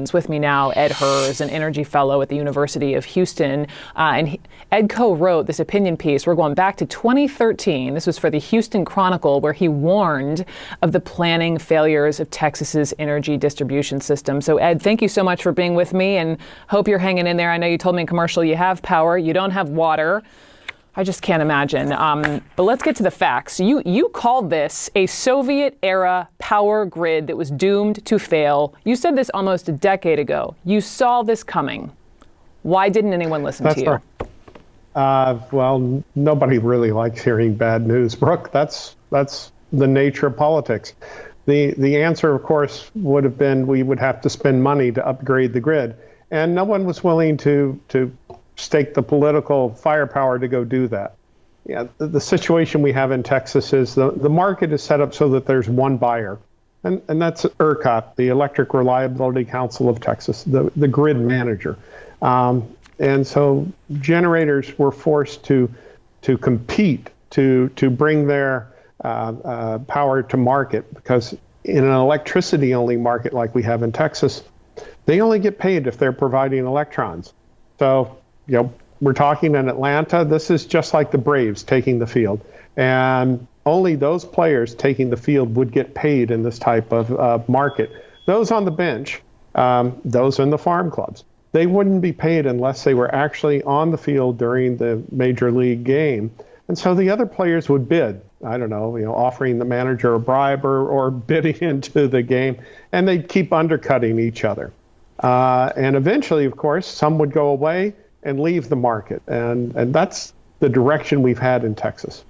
With me now, Ed Hers, an energy fellow at the University of Houston. Ed co-wrote this opinion piece. We're going back to 2013. This was for the Houston Chronicle, where he warned of the planning failures of Texas's energy distribution system. So, Ed, thank you so much for being with me, and hope you're hanging in there. I know you told me in commercial you have power, you don't have water. I just can't imagine. But let's get to the facts. You called this a Soviet-era power grid that was doomed to fail. You said this almost a decade ago. You saw this coming. Why didn't anyone listen to you? Well, nobody really likes hearing bad news, Brooke. That's the nature of politics. The answer, of course, would have been we would have to spend money to upgrade the grid. And no one was willing to stake the political firepower to go do that. Yeah, the situation we have in Texas is the market is set up so that there's one buyer, and that's ERCOT, the Electric Reliability Council of Texas, the grid manager. And so generators were forced to compete to bring their power to market, because in an electricity-only market like we have in Texas, they only get paid if they're providing electrons. So, we're talking in Atlanta, this is just like the Braves taking the field. And only those players taking the field would get paid in this type of market. Those on the bench, those in the farm clubs, they wouldn't be paid unless they were actually on the field during the major league game. And so the other players would bid, I don't know, offering the manager a bribe or bidding into the game, and they'd keep undercutting each other. And eventually, of course, some would go away and leave the market. And that's the direction we've had in Texas.